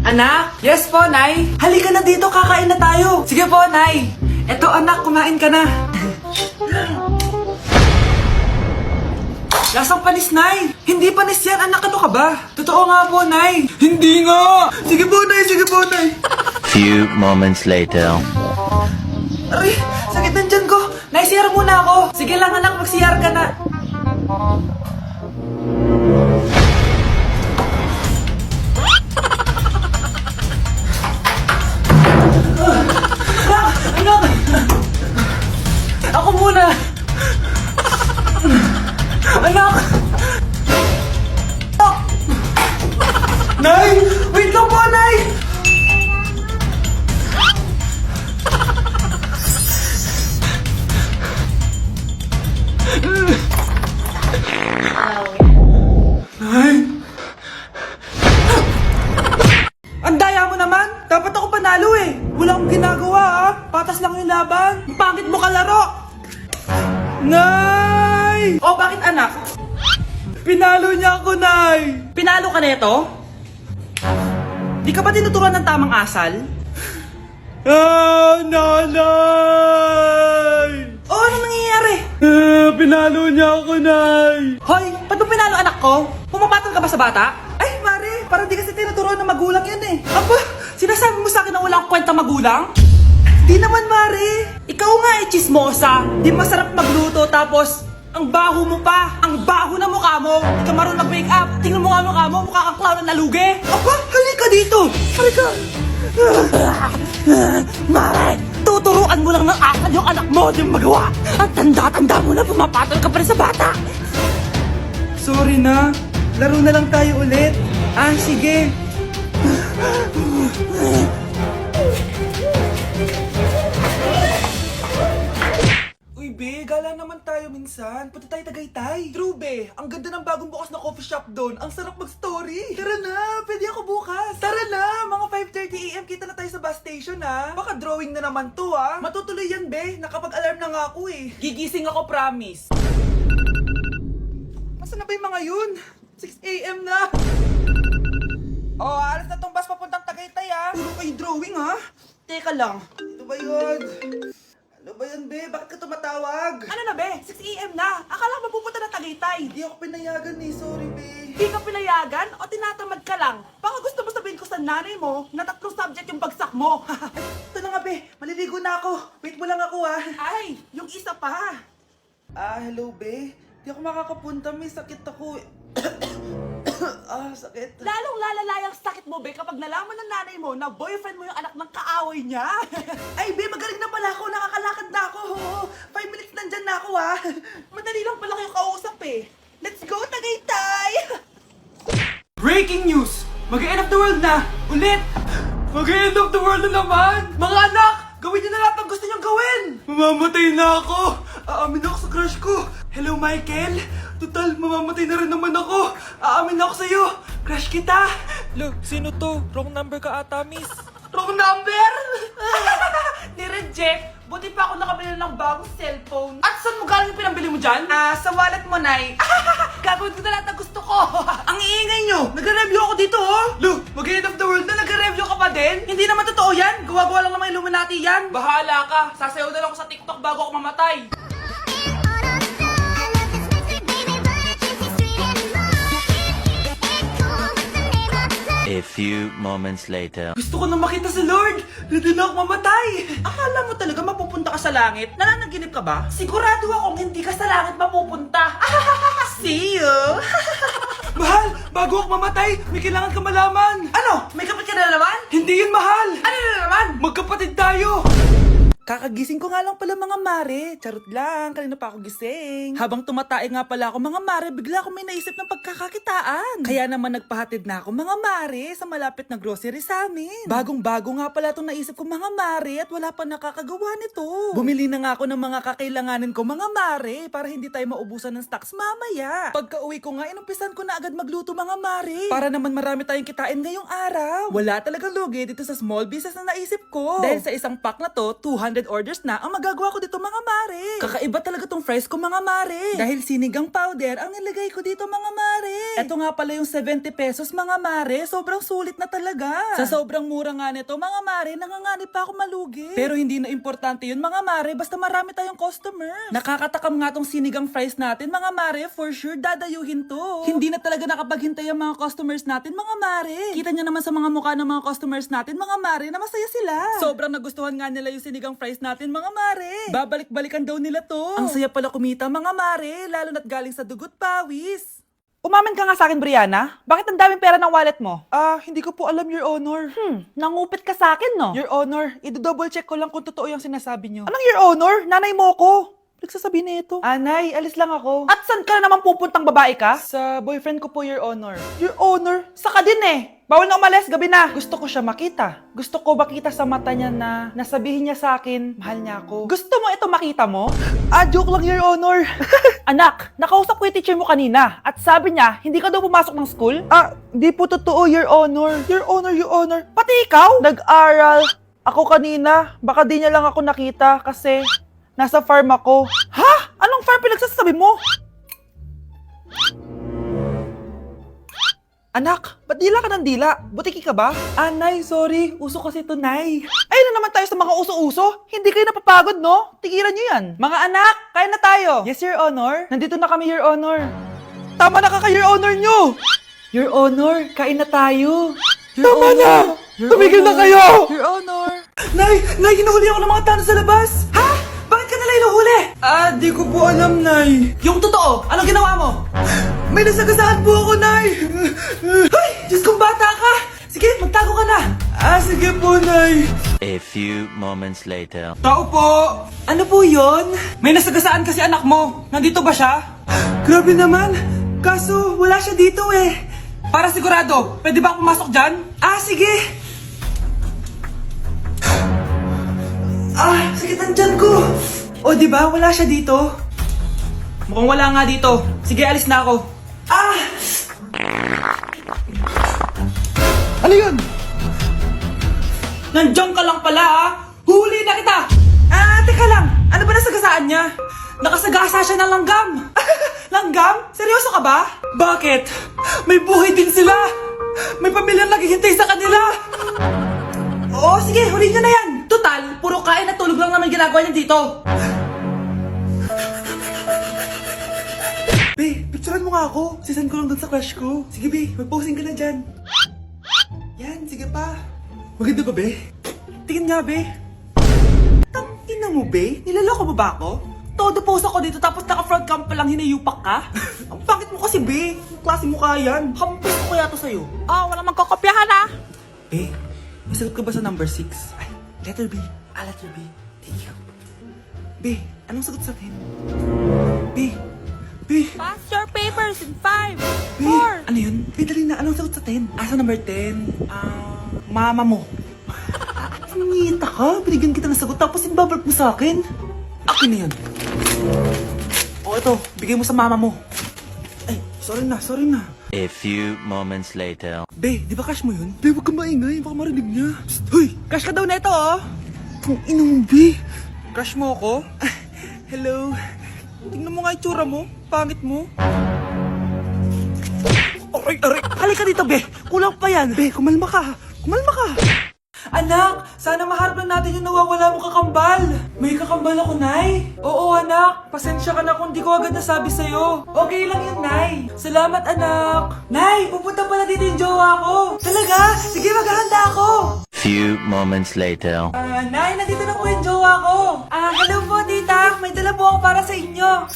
Anak? Yes po, Nay. Halika na dito, kakain na tayo. Sige po, Nay. Eto anak, kumain ka na. Lasang panis, Nay. Hindi panis yan, anak. Ano ka ba? Totoo nga po, Nay. Hindi nga. Sige po, Nay. Sige po, Nay. Few moments later. Aray, sakit ng tiyan ko. Nay, CR muna ako. Sige lang, anak. Mag-CR ka na. Anak! Ako muna! Anak! Nay! Wait lang po, Nay! Nay! Ang daya mo naman! Dapat ako panalo eh! Wala akong ginagawa ha! Patas lang yung laban! Ang pangit mo kalaro! Nay! Oh, bakit anak? Pinalo niya ako, Nay! Pinalo ka neto? Di ka ba tinuturuan ng tamang asal? Ah, nanay! Oh, ano nangyayari? Pinalo niya ako, Nay! Hoy, ba't mo pinalo anak ko? Pumapatol ka ba sa bata? Ay, Mare, parang di kasi tinuturuan ng magulang yan eh. Aba, sinasabi mo sa akin na wala akong kwenta magulang? Di naman, Mare. Ikaw nga eh, chismosa. Di masarap magluto tapos ang baho mo pa. Ang baho na mukha mo. Di ka marunong mag-make up. Tingnan mo nga mukha mo. Mukha kang clown na nalugi. Aba, halika dito. Halika. Mare, tuturuan mo lang ng asal yung anak mo. Di mo magawa. Ang tanda-tanda mo na pumapatol ka pa rin sa bata. Sorry na. Laro na lang tayo ulit. Ah, sige. Uy, be, gala naman tayo minsan. Punta tayo Tagaytay. True, be. Ang ganda ng bagong bukas na coffee shop doon. Ang sarap mag-story. Tara na, pwede ako bukas. Tara na, mga 5:30 AM kita na tayo sa bus station, ha. Baka drawing na naman to, ha. Matutuloy yan, be. Nakapag-alarm na nga ako, eh. Gigising ako, promise. Masa na ba yung mga yun? 6 AM na. Oh, alas na tong bus papuntang Tagaytay, ha. Puro kayo drawing, ha. Teka lang. Ito ba yun? Ano ba yan, be? Bakit ka tumatawag? Ano na, be? 6 AM na. Akala ko mapupunta na Tagaytay. Hindi ako pinayagan eh. Sorry, be. Hindi ka pinayagan o tinatamad ka lang? Baka gusto mo sabihin ko sa nanay mo na 3 subject yung bagsak mo. Ito na nga, be. Maliligo na ako. Wait mo lang ako, ha. Ay, yung isa pa. Hello, be. Hindi ako makakapunta. May sakit ako. Sakit. Lalong lalala yung sakit mo, be, kapag nalaman ng nanay mo na boyfriend mo yung anak ng kaaway niya. Ay, be, magaling na pala ako. Nakakalakad na ako. 5 minutes nandyan na ako, ha. Madali lang pala kayo kausap, eh. Let's go, Tagaytay! Breaking news! Mag-end of the world na! Ulit! Mag-end of the world na naman! Mga anak! Gawin niyo na lahat ng gusto niyong gawin! Mamamatay na ako! Aamin ako sa crush ko! Hello, Michael! Total, mamamatay na rin naman ako! Aamin ako sa'yo! Crush kita! Look, sino to? Wrong number ka ata, miss. Wrong number! Ni-reject! Buti pa ako nakabili ng bagong cellphone. At saan mo galing yung pinambili mo dyan? Sa wallet mo, Nay. Gagawin ko na lahat ng gusto ko. Ang iingay nyo! Nagre-review ako dito, oh! Look, mag-end of the world na nagre-review ka pa din? Hindi naman totoo yan! Gawa-gawa lang naman Illuminati yan! Bahala ka! Sasayaw na lang ako sa TikTok bago ako mamatay! A few moments later. Gusto ko na makita si Lord! Ready na ako mamatay! Akala mo talaga mapupunta ka sa langit? Nananaginip ka ba? Sigurado akong hindi ka sa langit mapupunta! See you! Mahal! Bago ako mamatay, may kailangan ka malaman! Ano? May kapatid ka na naman? Hindi yun, mahal! Ano na naman? Magkapatid tayo! Kakagising ko nga lang pala mga mare. Charot lang, kanina pa ako gising. Habang tumatae nga pala ako mga mare, bigla ako may naisip ng pagkakakitaan. Kaya naman nagpahatid na ako mga mare sa malapit na grocery sa amin. Bagong-bago nga pala itong naisip ko mga mare at wala pa nakakagawa nito. Bumili na nga ako ng mga kakailanganin ko mga mare para hindi tayo maubusan ng stocks mamaya. Pagka uwi ko nga, inumpisan ko na agad magluto mga mare. Para naman marami tayong kitain ngayong araw. Wala talagang lugi dito sa small business na naisip ko. Dahil sa isang pack na to, 200 orders na ang magagawa ko dito mga mare. Kakaiba talaga tong fries ko mga mare. Dahil sinigang powder ang nilagay ko dito mga mare. Ito nga pala yung 70 pesos mga mare. Sobrang sulit na talaga. Sa sobrang mura nga nito mga mare, nanganganib pa ako malugi. Pero hindi na importante yun mga mare, basta marami tayong customer. Nakakatakam nga tong sinigang fries natin mga mare, for sure dadayuhin to. Hindi na talaga nakapaghintay ang mga customers natin mga mare. Kita niyo naman sa mga mukha ng mga customers natin mga mare na masaya sila. Sobrang nagustuhan nga nila yung sinigang fries natin mga mare. Babalik-balikan daw nila to. Ang saya pala kumita mga mare, lalo na't galing sa dugot pawis. Umamin ka nga sa akin, Brianna. Bakit ang daming pera ng wallet mo? Hindi ko po alam, Your Honor. Nangupit ka sa akin, no? Your Honor, i-double check ko lang kung totoo yung sinasabi niyo. Anong Your Honor? Nanay mo ko. Nagsasabi na ito. Anay, alis lang ako. At saan ka na naman pupuntang babae ka? Sa boyfriend ko po, Your Honor. Your Honor? Saka din eh. Bawal na umalis, gabi na. Gusto ko siya makita. Gusto ko makita sa mata niya na nasabihin niya sa akin, mahal niya ako. Gusto mo ito makita mo? Joke lang, Your Honor. Anak, nakausap ko yung teacher mo kanina at sabi niya, hindi ka daw pumasok ng school? Di po totoo, Your Honor. Your Honor, Your Honor. Pati ikaw? Nag-aral. Ako kanina, baka di niya lang ako nakita kasi nasa farm ako. Ha? Anong farm pinagsasabi mo? Anak, ba't dila ka ng dila? Butiki ka ba? Nay, sorry. Uso kasi to, Nay. Ayun na naman tayo sa mga uso-uso. Hindi kayo napapagod, no? Tigilan nyo yan. Mga anak, kain na tayo. Yes, Your Honor. Nandito na kami, Your Honor. Tama na Your Honor nyo. Your Honor, kain na tayo. Tama na! Tumigil na kayo! Your Honor. Nay, hinuhuli ako ng mga tano sa labas. Ha? Bakit ka nila hinuhuli? Di ko po alam, Nay. Yung totoo, anong ginawa mo? May nasagasaan po ako, Nay! Ay! Diyos kong bata ka! Sige, magtago ka na! Sige po, Nay! A few moments later. Tao po! Ano po yon? May nasagasaan kasi anak mo. Nandito ba siya? Grabe naman! Kaso, wala siya dito eh. Para sigurado, pwede ba ako pumasok dyan? Sige! Sakit ang tiyan ko! O, diba? Wala siya dito. Mukhang wala nga dito. Sige, alis na ako. Ano yun? Nandiyan ka lang pala, Huli na kita! Teka lang. Ano ba nasagasaan niya? Nakasagasa siya ng langgam. Langgam? Seryoso ka ba? Bakit? May buhay din sila. May pamilyang naghihintay sa kanila. Oo, sige. Huli niyo na yan. Total, puro kain at tulog lang naman ginagawa niya dito. Be, picturean mo nga ako. Sisend ko lang dun sa crush ko. Sige, Be, mag-posing ka na dyan. Yan, sige pa. Maganda ba, Be? Tingin nga, Be. Tangina mo, Be? Nilaloko mo ba ako? Todo post ako dito tapos naka-front cam pa lang hinayupak ka? Ang pangit mo kasi, Be. Ang klase mo kaya yan. Hampis ko kaya to sa'yo. Walang magkakopyahan, Be, may sagot ka ba sa number 6? Ay, letter B. Letter B. Thank you. Be, anong sagot sa 10? Be. Pass your papers in 5, Be, 4. ano yun? Be, dali na. Anong sagot sa 10? Sa number 10? Mama mo. Nangita ka? Binigyan kita ng sagot tapos ibabalik mo sa akin? Akin na yun. Ito. Bigay mo sa mama mo. Ay, sorry na. A few moments later. Be, di ba cash mo yun? Be, huwag kang maingay. Baka marinig niya. Psst, hoy! Cash ka daw na ito, Kung inong, Be. Crush mo ako? Hello? Tingnan mo nga itsura mo. Pangit mo. Aray! Halika dito, Be. Kulang pa yan. Be, kumalma ka. Anak, sana maharap lang natin yung nawawala mong kakambal. May kakambal ako, Nay. Oo, anak. Pasensya ka na kung di ko agad nasabi sa'yo. Okay lang yun, Nay. Salamat, anak. Nay, pupunta pala dito yung jowa ko. Talaga? Sige, maghahanda ako. Few moments later. Nay, nandito na po yung jowa ko. Hello po, tita. May dala po ako para sa inyo.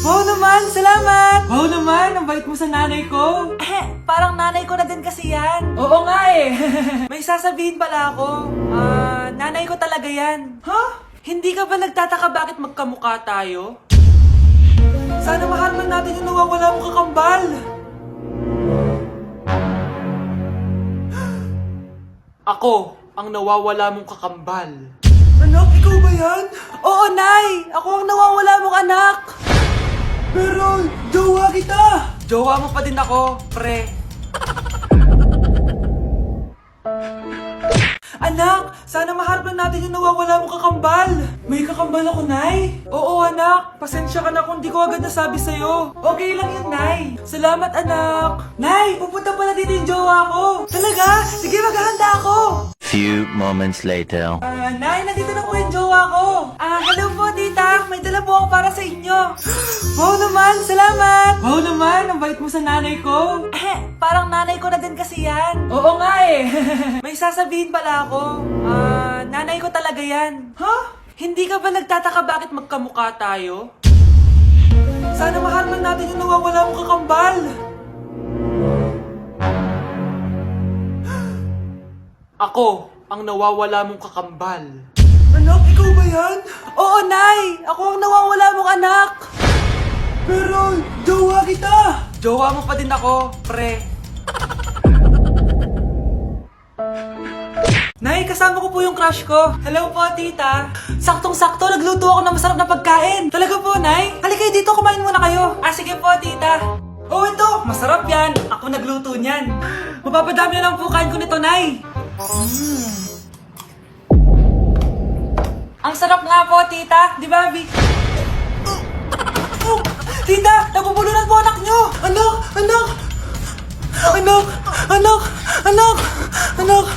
Wow naman, salamat. Wow naman, ang bait mo sa nanay ko. Parang nanay ko na din kasi yan. Oo nga eh. May sasabihin pala ako. Nanay ko talaga yan. Hindi ka ba nagtataka bakit magkamukha tayo? Sana maharap lang natin yung nawawala mong kakambal. Ako, ang nawawala mong kakambal. Anak, ikaw ba yan? Oo, Nay! Ako ang nawawala mong anak! Pero, jowa kita! Jowa mo pa din ako, pre. Anak, Sana maharap lang natin yung nawawala mong kakambal. May kakambal ako, Nay. Oo, anak. Pasensya ka na kung di ko agad nasabi sa'yo. Okay lang yun, Nay. Salamat, anak. Nay, pupunta pala dito yung jowa ko. Talaga? Sige, maghahanda ako. Few moments later. Nay, nandito na po yung jowa ko. Hello po, tita. May dala po ako para sa inyo. Wow naman, salamat. Wow naman, ang bait mo sa nanay ko. Parang nanay ko na din kasi yan. Oo nga eh. May sasabihin pala ako. Nanay ko talaga yan. Hindi ka ba nagtataka bakit magkamukha tayo? Sana maharap lang natin yung nawawala mong kakambal. Ako, ang nawawala mong kakambal. Anak, ikaw ba yan? Oo, Nay! Ako ang nawawala mong anak! Pero, jowa kita! Jowa mo pa din ako, pre. Nay, kasama ko po yung crush ko. Hello po, tita. Saktong-sakto, nagluto ako ng masarap na pagkain. Talaga po, Nay? Halika dito, kumain muna kayo. Sige po, tita. Oh, ito, masarap yan. Ako nagluto niyan. Mapapadami na lang po kain ko nito, Nay. Ang sarap nga po, tita. Di ba, Vic? Tita, nabubulunan po anak nyo. Anak, anak. Anak, anak, anak, anak.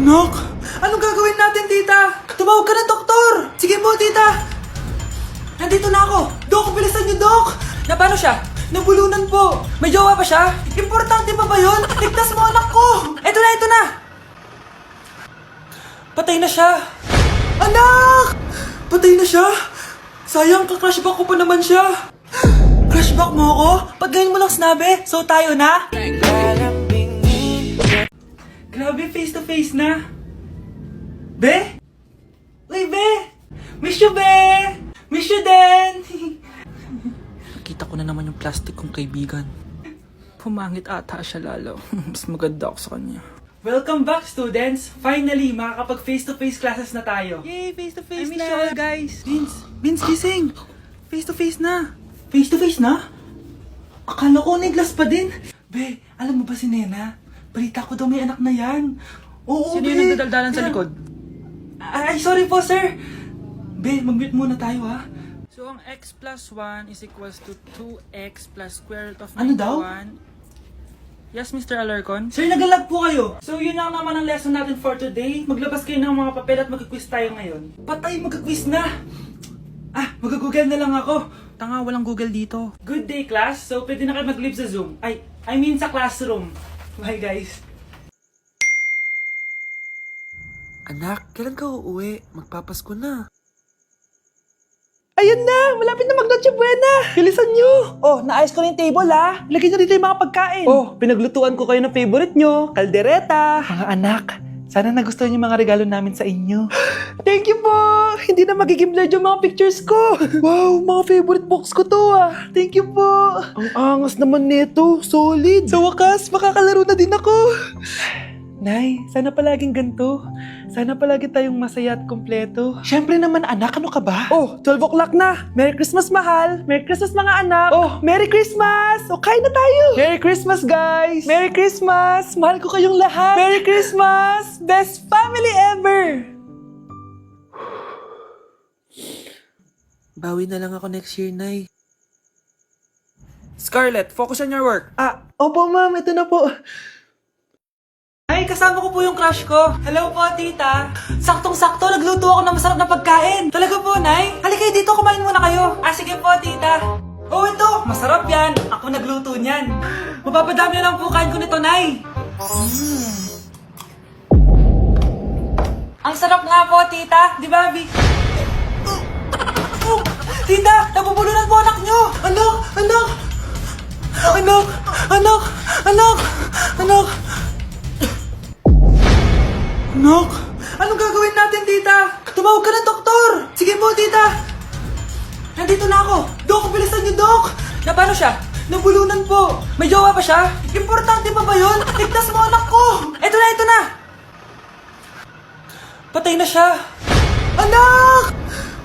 Anak, anong gagawin natin, tita? Tumawag ka ng doktor. Sige po, tita. Nandito na ako. Dok, bilisan niyo, Dok. Na paano siya? Nabulunan po. May jowa pa siya? Importante pa ba yun? Ligtas mo anak ko. Ito na, ito na. Patay na siya. Anak! Patay na siya? Sayang, ka-crushback ko pa naman siya. Crushback mo ako? Pag ganyan mo lang sinabi, so tayo na? Grabe, face to face na. Be? Uy, Be! Miss you, Be! Miss you din! Nakita ko na naman yung plastic kong kaibigan. Pumangit ata siya lalo. Mas maganda ako sa kanya. Welcome back, students! Finally, makakapag face-to-face classes na tayo. Yay! Face-to-face na! I miss you all, guys! Vince, gising! Face-to-face na! Face-to-face na? Akala ko neglas pa din. Be, alam mo ba si Nena? Balita ko daw may anak na yan. Oo, Sino Be! yung nagdadaldalan sa likod? Ay, sorry po, sir! Be, mag-mute muna tayo, ha? So, ang x plus 1 is equals to 2x plus square root of 91. Ano daw? Yes, Mr. Alarcon? Sir, nagalag po kayo. So, yun lang naman ang lesson natin for today. Maglabas kayo ng mga papel at mag-quiz tayo ngayon. Patay, mag-quiz na! Mag-google na lang ako. Tanga, walang Google dito. Good day, class. So, pwede na kayo mag-leave sa Zoom. I mean sa classroom. Bye, guys. Anak, kailan ka uuwi? Magpapasko na. Ayun na! Malapit na mag-Noche Buena! Bilisan nyo! Oh, naayos ko na yung table, ha? Lagyan nyo dito yung mga pagkain. Oh, pinaglutuan ko kayo ng favorite nyo. Kaldereta. Mga anak, sana nagustuhan yung mga regalo namin sa inyo. Thank you po! Hindi na magiging blurred yung mga pictures ko. Wow, mga favorite box ko to, ah. Thank you po. Ang angas naman nito. Solid. Sa wakas, makakalaro na din ako. Nay, sana palaging ganito. Sana palagi tayong masaya at kompleto. Siyempre naman anak, ano ka ba? Oh, 12 o'clock na. Merry Christmas, mahal. Merry Christmas, mga anak. Oh, Merry Christmas. O, kain na tayo. Merry Christmas, guys. Merry Christmas. Mahal ko kayong lahat. Merry Christmas. Best family ever. Bawi na lang ako next year, Nay. Scarlett, focus on your work. Opo, ma'am. Ito na po. Ay, kasama ko po yung crush ko. Hello po, tita. Saktong-sakto, nagluto ako ng masarap na pagkain. Talaga po, Nay? Halika dito, kumain muna kayo. Sige po, tita. Oh, ito, masarap yan. Ako nagluto niyan. Mapapadami na lang po kain ko nito, Nay. Ang sarap nga po, tita. Di ba, Vic? Tita, nabubulunan po anak nyo. Anak, anak. Anak, anak, anak, anak. Anak, anong gagawin natin, tita? Tumawag ka ng doktor! Sige po, tita! Nandito na ako! Dok, bilisan niyo, Dok! Na paano siya? Nabulunan po! May jowa pa siya? Importante pa ba yun? Ligtas mo anak ko! Ito na, ito na! Patay na siya! Anak!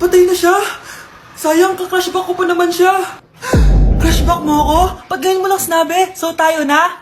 Patay na siya! Sayang, ka-crushback ko pa naman siya! Crushback mo ako? Pag ganyan mo lang sinabi, so tayo na?